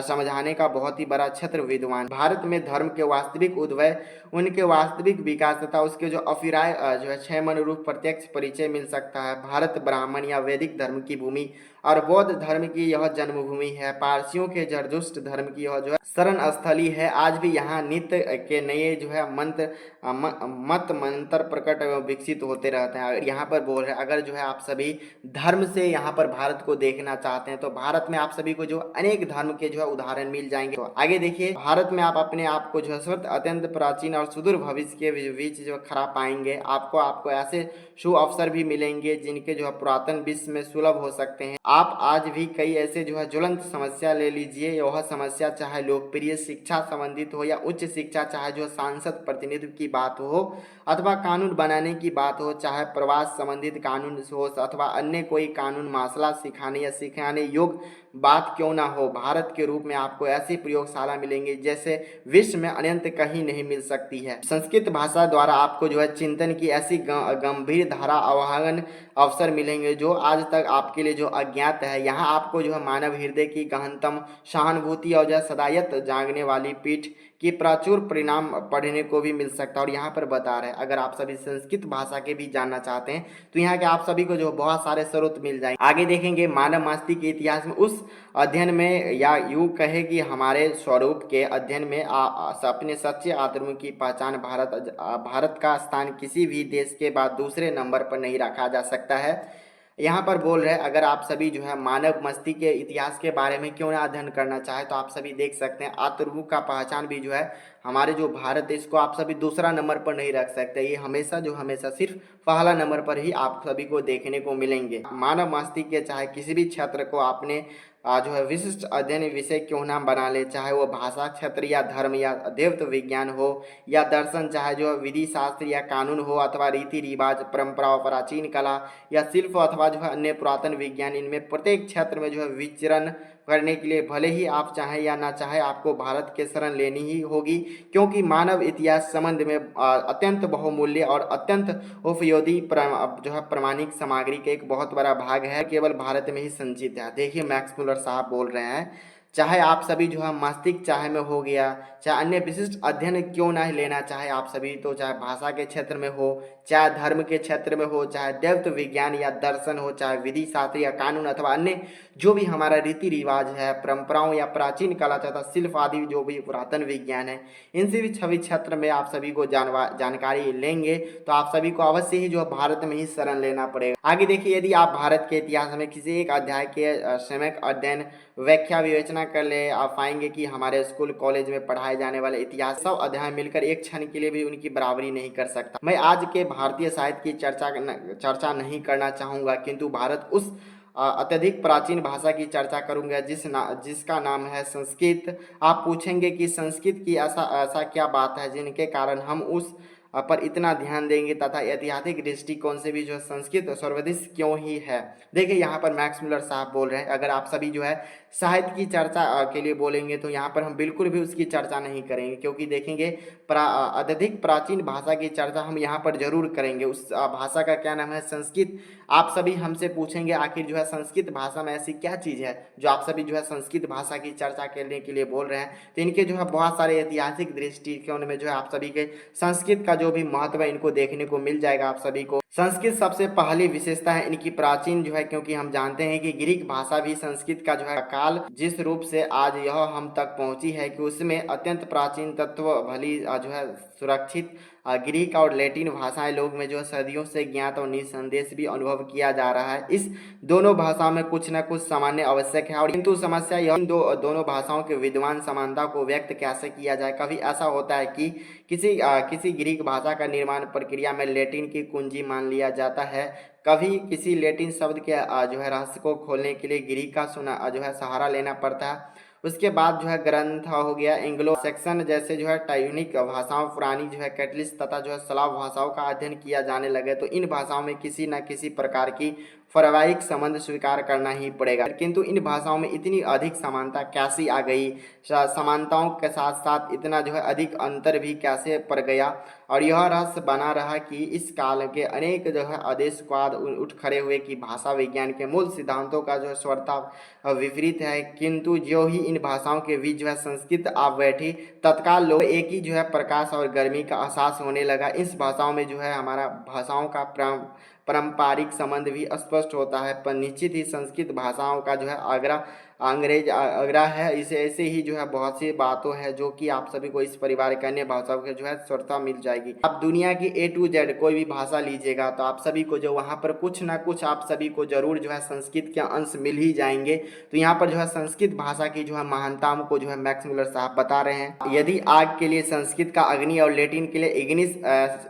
समझाने का बहुत ही बड़ा क्षेत्र विद्वान। भारत में धर्म के वास्तविक उद्भव, उनके वास्तविक विकास तथा उसके जो अफिराय जो है 6 अनुरूप प्रत्यक्ष परिचय मिल सकता है। भारत ब्राह्मण या वैदिक धर्म की भूमि और बौद्ध धर्म की यह जन्मभूमि है। पारसियों के जरदुष्ट धर्म की यह जो है शरण स्थली है। आज भी यहाँ नित्य के नए जो है मत मंत्र प्रकट एवं विकसित होते रहते हैं। यहाँ पर बोल रहे हैं अगर जो है आप सभी धर्म से यहाँ पर भारत को देखना चाहते हैं तो भारत में आप सभी को जो अनेक धर्म के जो है उदाहरण मिल जाएंगे। तो आगे देखिए, भारत में आप अपने आप को जो है अत्यंत प्राचीन और सुदूर भविष्य के बीच जो खड़ा पाएंगे। आपको ऐसे शुभ अवसर भी मिलेंगे जिनके जो है पुरातन विश्व में सुलभ हो सकते हैं। आप आज भी कई ऐसे जो है ज्वलंत समस्या ले लीजिए, यह समस्या चाहे लोकप्रिय शिक्षा संबंधित हो या उच्च शिक्षा, चाहे जो सांसद प्रतिनिधित्व की बात हो अथवा कानून बनाने की बात हो, चाहे प्रवास संबंधित कानून हो अथवा अन्य कोई कानून मासला सिखाने या सिखाने योग्य बात क्यों ना हो, भारत के रूप में आपको ऐसी प्रयोगशाला मिलेंगी जैसे विश्व में अनंत कहीं नहीं मिल सकती है। संस्कृत भाषा द्वारा आपको जो है चिंतन की ऐसी गंभीर धारा आवाहन अवसर मिलेंगे जो आज तक आपके लिए जो अज्ञात है। यहाँ आपको जो है मानव हृदय की गहनतम सहानुभूति और जो है सदायत जागने वाली पीठ की प्रचुर परिणाम पढ़ने को भी मिल सकता है। और यहाँ पर बता रहे हैं अगर आप सभी संस्कृत भाषा के भी जानना चाहते हैं तो यहाँ के आप सभी को जो बहुत सारे स्रोत मिल जाएंगे। आगे देखेंगे मानव मस्तिष्क के इतिहास में उस अध्ययन में, या यूँ कहे कि हमारे स्वरूप के अध्ययन में अपने सच्चे आत्म की पहचान भारत का स्थान किसी भी देश के बाद दूसरे नंबर पर नहीं रखा जा सकता है। यहाँ पर बोल रहे हैं अगर आप सभी जो है मानव मस्तिष्क के इतिहास के बारे में क्यों ना अध्ययन करना चाहे तो आप सभी देख सकते हैं आत्म का पहचान भी जो है हमारे जो भारत है इसको आप सभी दूसरा नंबर पर नहीं रख सकते। ये हमेशा सिर्फ पहला नंबर पर ही आप सभी को देखने को मिलेंगे। मानव मस्तिष्क के चाहे किसी भी क्षेत्र को आपने जो है विशिष्ट अध्ययन विषय क्यों ना बना ले, चाहे वो भाषा क्षेत्र या धर्म या देवत्व विज्ञान हो या दर्शन, चाहे जो विधि शास्त्र या कानून हो अथवा रीति रिवाज परंपरा प्राचीन कला या शिल्प अथवा जो है अन्य पुरातन विज्ञान, इनमें प्रत्येक क्षेत्र में जो है विचरण करने के लिए भले ही आप चाहें या ना चाहें आपको भारत के शरण लेनी ही होगी, क्योंकि मानव इतिहास संबंध में अत्यंत बहुमूल्य और अत्यंत उपयोगी जो है प्रमाणिक सामग्री का एक बहुत बड़ा भाग है, केवल भारत में ही संचित है। देखिए मैक्स मुलर साहब बोल रहे हैं चाहे आप सभी जो है मस्तिष्क चाहे में हो गया, चाहे अन्य विशिष्ट अध्ययन क्यों ना लेना चाहे आप सभी, तो चाहे भाषा के क्षेत्र में हो, चाहे धर्म के क्षेत्र में हो, चाहे देवत्व विज्ञान या दर्शन हो, चाहे विधि शास्त्र या कानून अथवा अन्य जो भी हमारा रीति रिवाज है, परंपराओं या प्राचीन कला तथा शिल्प आदि जो भी पुरातन विज्ञान है, इनसे भी छवि क्षेत्र में आप सभी को जानकारी लेंगे तो आप सभी को अवश्य ही जो भारत में ही शरण लेना पड़ेगा। आगे देखिए, यदि आप भारत के इतिहास में किसी एक अध्याय के सम्यक अध्ययन व्याख्या विवेचना कर ले, आप पाएंगे कि हमारे स्कूल कॉलेज में पढ़ाए जाने वाले इतिहास सब अध्याय मिलकर एक क्षण के लिए भी उनकी बराबरी नहीं कर सकता। मैं आज के भारतीय साहित्य की चर्चा नहीं करना चाहूँगा, किंतु भारत उस अत्यधिक प्राचीन भाषा की चर्चा करूंगा जिसका नाम है संस्कृत। आप पूछेंगे कि संस्कृत की ऐसा क्या बात है जिनके कारण हम उस पर इतना ध्यान देंगे तथा ऐतिहासिक दृष्टिकोण से भी जो है संस्कृत सर्वोदिश क्यों ही है। देखिए यहाँ पर मैक्स मुलर साहब बोल रहे हैं अगर आप सभी जो है साहित्य की चर्चा के लिए बोलेंगे तो यहाँ पर हम बिल्कुल भी उसकी चर्चा नहीं करेंगे, क्योंकि देखेंगे अत्यधिक प्राचीन भाषा की चर्चा हम यहाँ पर जरूर करेंगे। उस भाषा का क्या नाम है संस्कृत। आप सभी हमसे पूछेंगे आखिर जो है संस्कृत भाषा में ऐसी क्या चीज़ है जो आप सभी जो है संस्कृत भाषा की चर्चा करने के लिए बोल रहे हैं, तो इनके जो है बहुत सारे ऐतिहासिक दृष्टिकोण में जो है आप सभी के संस्कृत का जो भी महत्व है इनको देखने को मिल जाएगा। आप सभी को संस्कृत सबसे पहली विशेषता है इनकी प्राचीन जो है, क्योंकि हम जानते हैं कि ग्रीक भाषा भी संस्कृत का जो है काल जिस रूप से आज यह हम तक पहुंची है कि उसमें अत्यंत प्राचीन तत्व भली जो है सुरक्षित ग्रीक और लैटिन भाषाएं लोग में जो सदियों से ज्ञात और निसंदेश भी अनुभव किया जा रहा है। इस दोनों भाषाओं में कुछ न कुछ सामान्य आवश्यक है, और किंतु समस्या यह दोनों भाषाओं के विद्वान समानता को व्यक्त कैसे किया जाए। कभी ऐसा होता है कि किसी ग्रीक भाषा का निर्माण प्रक्रिया में लैटिन की कुंजी मान लिया जाता है, कभी किसी लैटिन शब्द के जो है रहस्य को खोलने के लिए ग्रीक का जो है सहारा लेना पड़ता है। उसके बाद जो है ग्रंथ हो गया एंग्लो सेक्शन जैसे जो है टाइनिक भाषाओं, पुरानी जो है कैटलिस्ट तथा जो है स्लाव भाषाओं का अध्ययन किया जाने लगे, तो इन भाषाओं में किसी न किसी प्रकार की पारिवारिक संबंध स्वीकार करना ही पड़ेगा। किंतु इन भाषाओं में इतनी अधिक समानता कैसी आ गई, समानताओं के साथ साथ इतना जो है अधिक अंतर भी कैसे पड़ गया। और यह रहस्य बना रहा कि इस काल के अनेक जो है आदेशवाद उठ खड़े हुए कि भाषा विज्ञान के मूल सिद्धांतों का जो है स्वरता विपरीत है। किंतु जो ही इन भाषाओं के बीच जो है संस्कृत आ बैठी, तत्काल लोग एक ही जो है प्रकाश और गर्मी का एहसास होने लगा। इस भाषाओं में जो है हमारा भाषाओं का पारंपरिक संबंध भी स्पष्ट होता है, पर निश्चित ही संस्कृत भाषाओं का जो है आग्रह है। इसे ऐसे ही जो है बहुत सी बातों है जो कि आप सभी को इस परिवार के अन्य भाषाओं के जो है स्वरता मिल जाएगी। आप दुनिया की A to Z कोई भी भाषा लीजिएगा तो आप सभी को जो वहाँ पर कुछ ना कुछ आप सभी को जरूर जो है संस्कृत के अंश मिल ही जाएंगे। तो यहाँ पर जो है संस्कृत भाषा की जो है महानताओं को जो है मैक्स मुलर साहब बता रहे हैं। यदि आग के लिए संस्कृत का अग्नि और लैटिन के लिए इग्निस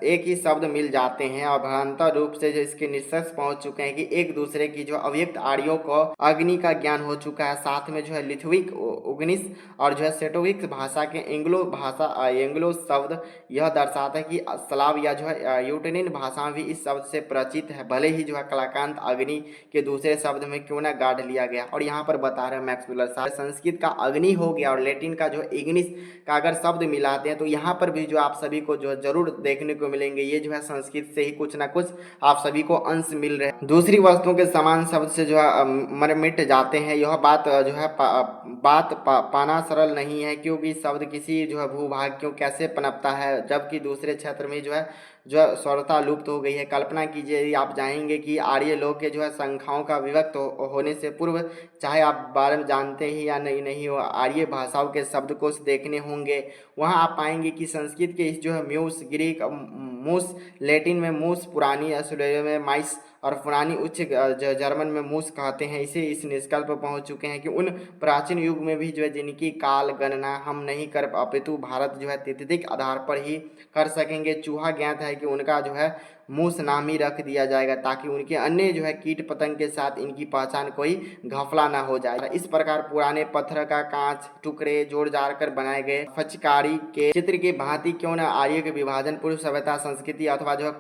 एक ही शब्द मिल जाते हैं और भाषांतर रूप से जो इसके निष्कर्ष पहुंच चुके हैं कि एक दूसरे की जो अव्यक्त आर्यों को अग्नि का ज्ञान हो चुका है, साथ में जो है लिथुइक उग्निस और जो है सेटोविक भाषा के एंग्लो शब्द यह दर्शाता है कि स्लाव या जो है यूटेनिन भाषा भी इस शब्द से परिचित है, भले ही जो है कलाकांत अग्नि के दूसरे शब्द में क्यों ना गाड़ लिया गया। और यहाँ पर बता रहे हैं मैक्स मुलर साहब, संस्कृत का अग्नि हो गया और लैटिन का जो इग्निस का अगर शब्द मिलाते हैं तो यहाँ पर भी जो आप सभी को जो जरूर देखने को मिलेंगे, ये जो है संस्कृत से ही कुछ ना कुछ आप सभी को अंश मिल रहे हैं। दूसरी वस्तुओं के समान शब्द से जो है मर मिट जाते हैं, यह बात जो है पाना सरल नहीं है, क्योंकि शब्द किसी जो है भूभाग क्यों कैसे पनपता है जबकि दूसरे क्षेत्र में जो है स्वरता लुप्त हो गई है। कल्पना कीजिए यदि आप जाएंगे कि आर्य लोग के जो है संख्याओं का विभक्त होने से पूर्व, चाहे आप बारे में जानते ही या नहीं हो, आर्य भाषाओं के शब्दकोश देखने होंगे, वहाँ आप पाएंगे कि संस्कृत के इस जो है म्यूस, ग्रीक मूस, लैटिन में मूस, पुरानी असुरेलिया में माइस और पुरानी उच्च जर्मन में मूस कहते हैं। इसे इस निष्कर्ष पर पहुंच चुके हैं कि उन प्राचीन युग में भी जो है जिनकी काल गणना हम नहीं कर अपितु भारत जो है तिथिक आधार पर ही कर सकेंगे। चूहा ज्ञात है कि उनका जो है मूस नाम ही रख दिया जाएगा ताकि उनके अन्य जो है कीट पतंग के साथ इनकी पहचान कोई घपला ना हो जाए। इस प्रकार पुराने पत्थर का कांच टुकड़े जोड़ जाड़ कर बनाए गए फचकारी के चित्र की भांति क्यों न आर्य के विभाजन पूर्व सभ्यता संस्कृति अथवा जो है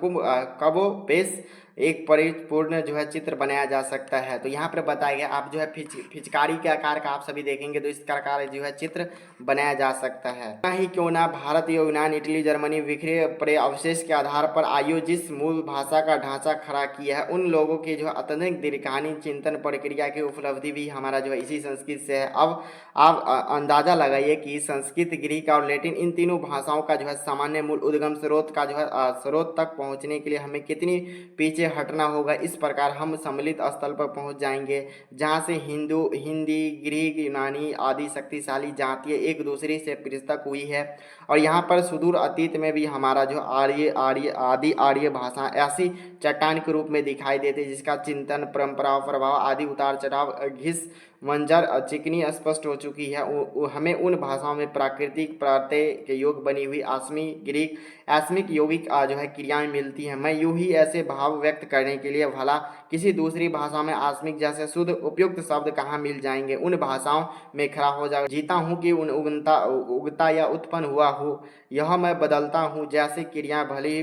कबो पेश एक परिपूर्ण जो है चित्र बनाया जा सकता है। तो यहाँ पर बताया गया आप जो है फिचकारी के आकार का आप सभी देखेंगे तो इस प्रकार जो है चित्र बनाया जा सकता है। ना ही क्यों ना भारत, यूनान, इटली, जर्मनी बिखरे पड़े अवशेष के आधार पर आयु जिस मूल भाषा का ढांचा खड़ा किया है, उन लोगों की जो है अत्यधिक दीर्घकालीन चिंतन प्रक्रिया की उपलब्धि भी हमारा जो है इसी संस्कृत से है। अब आप अंदाजा लगाइए कि संस्कृत, ग्रीक और लैटिन इन तीनों भाषाओं का जो है सामान्य मूल उद्गम स्रोत का जो है स्रोत तक पहुँचने के लिए हमें कितनी पीछे हटना होगा। इस प्रकार हम सम्मिलित स्थल पर पहुंच जाएंगे जहां से हिंदी, ग्रीक, यूनानी आदि शक्तिशाली जातियां एक दूसरे से पृथक हुई है। और यहाँ पर सुदूर अतीत में भी हमारा जो आर्य भाषा ऐसी चट्टान के रूप में दिखाई देती है जिसका चिंतन, परंपरा, प्रभाव आदि उतार चढ़ाव, घिस मंजर चिकनी स्पष्ट हो चुकी है। हमें उन भाषाओं में प्राकृतिक प्रत्यय के योग बनी हुई आसमी, ग्रीक, आसमिक यौगिक जो है क्रियाएं मिलती हैं। मैं यूं ही ऐसे भाव व्यक्त करने के लिए भला किसी दूसरी भाषा में आसमिक जैसे शुद्ध उपयुक्त शब्द कहाँ मिल जाएंगे, उन भाषाओं में खड़ा हो जा जीता हूँ कि उन उगता या उत्पन्न हुआ हो, यह मैं बदलता हूँ जैसे क्रिया भले ही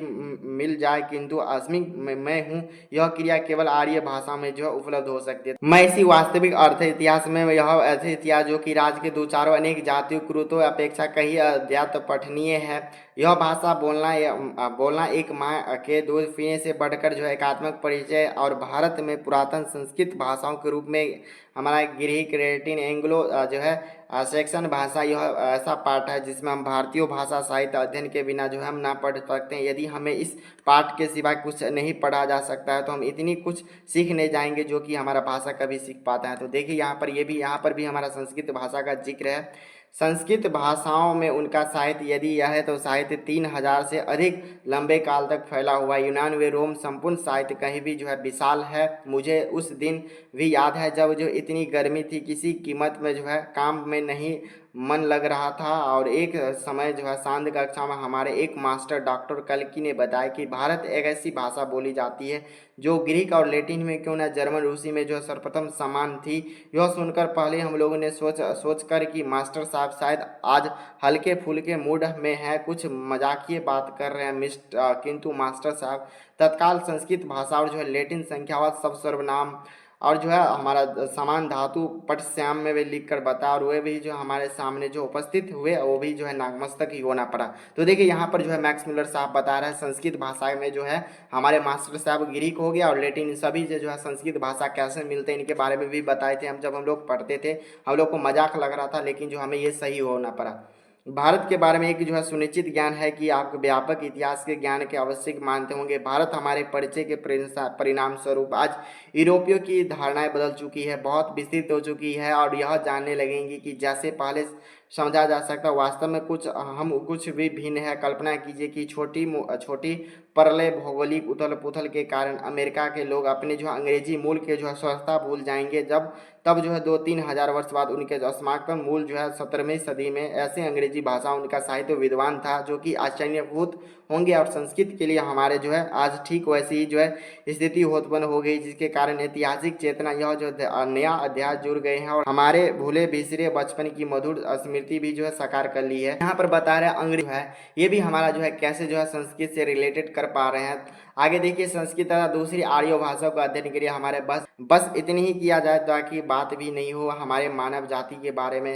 मिल जाए किंतु आसमिक मैं हूँ, यह क्रिया केवल आर्य भाषा में जो है उपलब्ध हो सकती है। मैं इसी वास्तविक अर्थ इतिहास में यह ऐसे इतिहास जो कि राज्य के दो चारों अनेक जातियों कृतों अपेक्षा कहीं अज्ञात पठनीय है। यह भाषा बोलना एक माँ के दूध पीने से बढ़कर जो है एकात्मक परिचय और भारत में पुरातन संस्कृत भाषाओं के रूप में हमारा ग्रीक, लैटिन, एंग्लो जो है सेक्शन भाषा यह ऐसा पाठ है जिसमें हम भारतीय भाषा साहित्य अध्ययन के बिना जो है हम ना पढ़ सकते हैं। यदि हमें इस पाठ के सिवा कुछ नहीं पढ़ा जा सकता है तो हम इतनी कुछ सीख नहीं जाएंगे जो कि हमारा भाषा कभी सीख पाता है। तो देखिए यहाँ पर भी हमारा संस्कृत भाषा का जिक्र है। संस्कृत भाषाओं में उनका साहित्य यदि यह है तो साहित्य 3000 से अधिक लंबे काल तक फैला हुआ। यूनान व रोम संपूर्ण साहित्य कहीं भी जो है विशाल है। मुझे उस दिन भी याद है जब जो इतनी गर्मी थी, किसी कीमत में जो है काम में नहीं मन लग रहा था। और एक समय जो है शांत कक्षा में हमारे एक मास्टर डॉक्टर कल्कि ने बताया कि भारत एक ऐसी भाषा बोली जाती है जो ग्रीक और लैटिन में क्यों न जर्मन रूसी में जो सर्वप्रथम समान थी। यह सुनकर पहले हम लोगों ने सोच कर कि मास्टर साहब शायद आज हल्के फुल्के मूड में है, कुछ मजाकिया बात कर रहे हैं किंतु मास्टर साहब तत्काल संस्कृत भाषा और जो है लैटिन संख्यावाद सब सर्वनाम और जो है हमारा समान धातु पटश्याम में भी लिख कर बता, और वे भी जो हमारे सामने जो उपस्थित हुए वो भी जो है नामस्तक ही होना पड़ा। तो देखिए यहाँ पर जो है मैक्स मुलर साहब बता रहे हैं संस्कृत भाषा में जो है हमारे मास्टर साहब ग्रीक हो गया और लैटिन सभी जो है संस्कृत भाषा कैसे मिलते हैं इनके बारे में भी बताए थे। जब हम लोग पढ़ते थे हम लोग को मजाक लग रहा था, लेकिन जो हमें ये सही होना पड़ा। भारत के बारे में एक जो है सुनिश्चित ज्ञान है कि आप व्यापक इतिहास के ज्ञान के आवश्यक मानते होंगे। भारत हमारे परिचय के परिणाम स्वरूप आज यूरोपियों की धारणाएं बदल चुकी है, बहुत विस्तृत हो चुकी है और यह जानने लगेंगे कि जैसे पहले समझा जा सकता वास्तव में कुछ भी भिन्न है। कल्पना कीजिए कि छोटी परले भौगोलिक उथल पुथल के कारण अमेरिका के लोग अपने जो अंग्रेजी मूल के जो है स्वच्छता भूल जाएंगे, जब तब जो है 2-3 हज़ार वर्ष बाद उनके अस्माकम मूल जो है 17वीं सदी में ऐसे अंग्रेजी भाषा उनका साहित्य विद्वान था जो कि आश्चर्यभूत होंगे। और संस्कृत के लिए हमारे जो है आज ठीक वैसी ही जो है स्थिति उत्पन्न हो गई, जिसके कारण ऐतिहासिक चेतना यह जो नया अध्याय जुड़ गए हैं और हमारे भूले बिसरे बचपन की मधुर स्मृति भी जो है साकार कर ली है। यहाँ पर बता रहे हैं अंग्रेजी है ये भी हमारा जो है कैसे जो है संस्कृत से रिलेटेड कर पा रहे हैं। आगे देखिए संस्कृत तथा दूसरी आर्य भाषा को अध्ययन के लिए हमारे बस इतनी ही किया जाए ताकि बात भी नहीं हो। हमारे मानव जाति के बारे में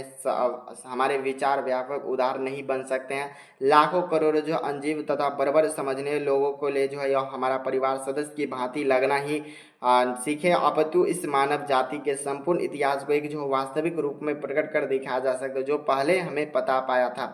हमारे विचार व्यापक उदार नहीं बन सकते हैं। लाखों करोड़ों जो अनजीव तथा बर्बर समझने लोगों को ले जो है यह हमारा परिवार सदस्य की भांति लगना ही सीखे, अपितु इस मानव जाति के संपूर्ण इतिहास को एक जो वास्तविक रूप में प्रकट कर दिखाया जा सकता है जो पहले हमें पता पाया था।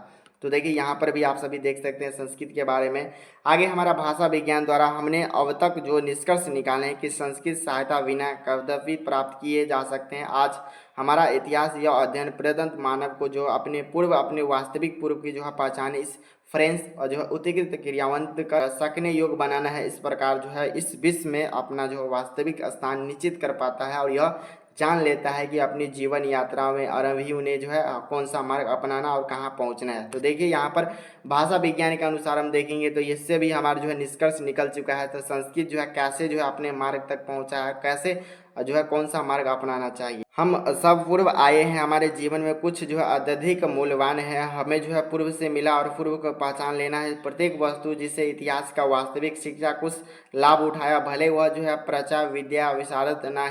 तो देखिए यहाँ पर भी आप सभी देख सकते हैं संस्कृत के बारे में। आगे हमारा भाषा विज्ञान द्वारा हमने अब तक जो निष्कर्ष निकाले हैं कि संस्कृत सहायता बिना कदापि प्राप्त किए जा सकते हैं। आज हमारा इतिहास यह अध्ययन प्रदंत मानव को जो अपने वास्तविक पूर्व की जो है पहचान इस फ्रेंच और जो है उत्कृष्ट क्रियावंत कर सकने योग बनाना है। इस प्रकार जो है इस विश्व में अपना जो वास्तविक स्थान निश्चित कर पाता है और यह जान लेता है कि अपनी जीवन यात्रा में आरंभी उन्हें जो है कौन सा मार्ग अपनाना और कहाँ पहुँचना है। तो देखिए यहाँ पर भाषा विज्ञान के अनुसार हम देखेंगे तो इससे भी हमारा जो है निष्कर्ष निकल चुका है। तो संस्कृत जो है कैसे जो है अपने मार्ग तक पहुँचा है, कैसे जो है कौन सा मार्ग अपनाना चाहिए। हम सब पूर्व आए हैं, हमारे जीवन में कुछ जो है अत्यधिक मूल्यवान है, हमें जो है पूर्व से मिला और पूर्व को पहचान लेना है। प्रत्येक वस्तु जिसे इतिहास का वास्तविक शिक्षा कुछ लाभ उठाया, भले वह जो है प्रचा विद्या विशारद ना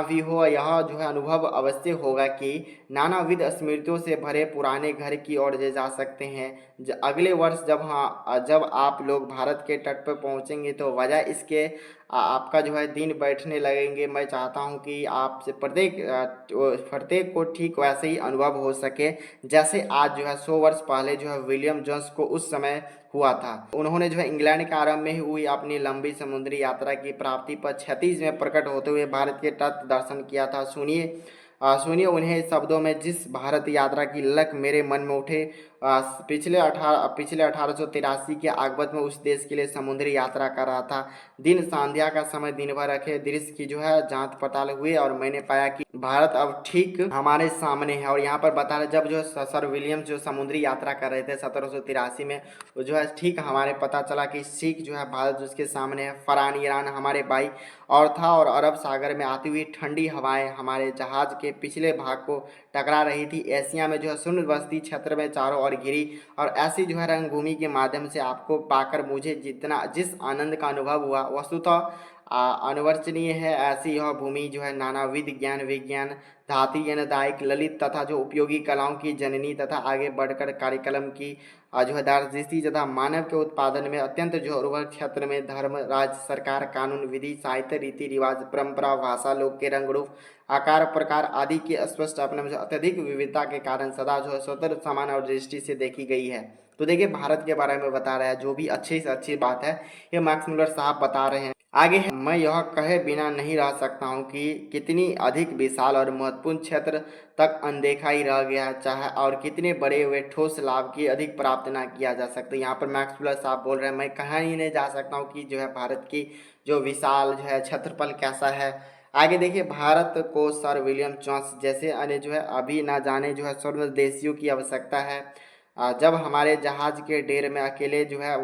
भी हो, यह जो है अनुभव अवश्य होगा कि नानाविध स्मृतियों से भरे पुराने घर की ओर जा सकते हैं। अगले वर्ष जब आप लोग भारत के तट पर पहुंचेंगे तो वजह इसके आपका जो है दिन बैठने लगेंगे। मैं चाहता हूं कि आपसे प्रत्येक को ठीक वैसे ही अनुभव हो सके जैसे आज जो है 100 वर्ष पहले जो है विलियम जोन्स को उस समय हुआ था। उन्होंने जो है इंग्लैंड के आरंभ में ही हुई अपनी लंबी समुद्री यात्रा की प्राप्ति पर 36 में प्रकट होते हुए भारत के तट दर्शन किया था। सुनिए उन्हें शब्दों में, जिस भारत यात्रा की लक मेरे मन में उठे पिछले 1883 के आगमन में उस देश के लिए समुद्री यात्रा कर रहा था। दिन संध्या का समय दिन भर रखे दृश्य की जो है जांच पड़ताल हुई और मैंने पाया कि भारत अब ठीक हमारे सामने है। और यहाँ पर बता रहे जब जो सर विलियम जो समुद्री यात्रा कर रहे थे 1783 में, वो जो है ठीक हमारे पता चला कि ठीक जो है भारत उसके सामने है। फरहान ईरान हमारे बाई और था और अरब सागर में आती हुई ठंडी हवाएं हमारे जहाज के पिछले भाग को टकरा रही थी। एशिया में जो है शून्य बस्ती क्षेत्र में चारों ओर घिरी और ऐसी जो है रंगभूमि के माध्यम से आपको पाकर मुझे जिस आनंद का अनुभव हुआ वस्तुतः अनिवर्चनीय है। ऐसी यह भूमि जो है नानाविध ज्ञान विज्ञान धातु ज्ञानदायक ललित तथा जो उपयोगी कलाओं की जननी तथा आगे बढ़कर कार्यक्रम की जो है दार्जिस्ती तथा मानव के उत्पादन में अत्यंत जो उर्वरक क्षेत्र में धर्म राज्य सरकार कानून विधि साहित्य रीति रिवाज परंपरा भाषा लोग के रंग रूप आकार प्रकार आदि के स्पष्ट अपने में अत्यधिक विविधता के कारण सदा जो है स्वतंत्र समान और दृष्टि से देखी गई है। तो देखिए भारत के बारे में बता रहा है, जो भी अच्छी से अच्छी बात है ये मैक्स मुलर साहब बता रहे हैं। आगे है, मैं यह कहे बिना नहीं रह सकता हूँ कि कितनी अधिक विशाल और महत्वपूर्ण क्षेत्र तक अनदेखा ही रह गया चाहे और कितने बड़े हुए ठोस लाभ की अधिक प्राप्त ना किया जा सकता। यहाँ पर मैक्स मुलर साहब बोल रहे हैं मैं कहाँ ही नहीं जा सकता हूँ कि जो है भारत की जो विशाल जो है क्षेत्रफल कैसा है। आगे देखिए, भारत को सर विलियम जोन्स जैसे अन्य जो है अभी ना जाने जो है स्वदेशियों की आवश्यकता है। जब हमारे जहाज के डेर में अकेले जो है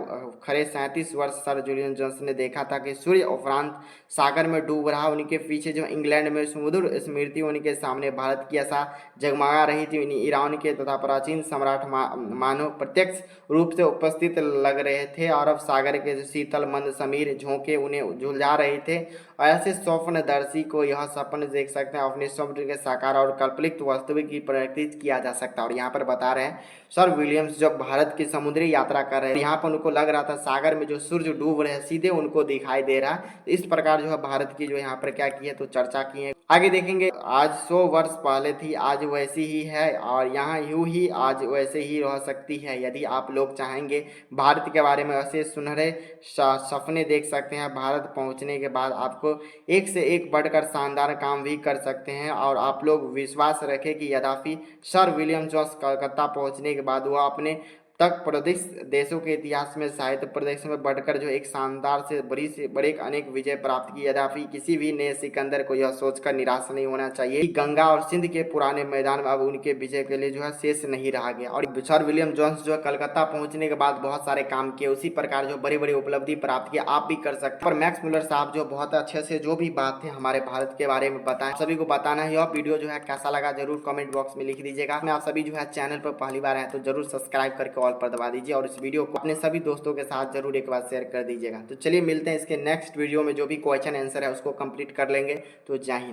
खड़े 37 वर्ष सर विलियम जोन्स ने देखा था कि सूर्य उपरांत सागर में डूब रहा। उनके पीछे जो इंग्लैंड में सुमधुर स्मृति, उनके सामने भारत की आशा जगमगा रही थी। ईरान के तथा प्राचीन सम्राट मानव प्रत्यक्ष रूप से उपस्थित लग रहे थे और अब सागर के जो शीतल मंद समीर झोंके उन्हें झुलझा रहे थे। और ऐसे स्वप्नदर्शी को यह सपन देख सकते हैं अपने स्वप्न के साकार और कल्पनिक वास्तविक की परिवर्तित किया जा सकता है। और यहाँ पर बता रहे हैं सर विलियम्स जब भारत की समुद्री यात्रा कर रहे हैं, यहाँ पर उनको लग रहा था सागर में जो सूर्य डूब रहे हैं सीधे उनको दिखाई दे रहा है। इस प्रकार जो है भारत की जो यहाँ पर क्या की है तो चर्चा की है। आगे देखेंगे, आज 100 वर्ष पहले थी आज वैसी ही है और यहाँ यूं ही आज वैसे ही रह सकती है। यदि आप लोग चाहेंगे भारत के बारे में ऐसे सुनहरे सपने देख सकते हैं। भारत पहुंचने के बाद आपको एक से एक बढ़कर शानदार काम भी कर सकते हैं। और आप लोग विश्वास रखें कि यद्यपि सर विलियम जोन्स कलकत्ता पहुंचने के बाद वह अपने तक प्रदेश देशों के इतिहास में साहित्य प्रदेश में बढ़कर जो एक शानदार से बड़े अनेक विजय प्राप्त की। यद्यपि किसी भी नए सिकंदर को यह सोचकर निराश नहीं होना चाहिए कि गंगा और सिंध के पुराने मैदान में अब उनके विजय के लिए जो है शेष नहीं रहा गया। और सर विलियम जोन्स जो है कलकत्ता पहुंचने के बाद बहुत सारे काम किए, उसी प्रकार जो बड़ी बड़ी उपलब्धि प्राप्त किया आप भी कर सकते हैं। पर मैक्स मुलर साहब जो बहुत अच्छे से जो भी बात है हमारे भारत के बारे में बताएं, सभी को बताना है। यह वीडियो जो है कैसा लगा जरूर कमेंट बॉक्स में लिख दीजिएगा। मैं आप सभी जो है चैनल पर पहली बार आए तो जरूर सब्सक्राइब करके ऑल पर दबा दीजिए और इस वीडियो को अपने सभी दोस्तों के साथ जरूर एक बार शेयर कर दीजिएगा। तो चलिए मिलते हैं इसके नेक्स्ट वीडियो में, जो भी क्वेश्चन आंसर है उसको कंप्लीट कर लेंगे। तो जय हिंद।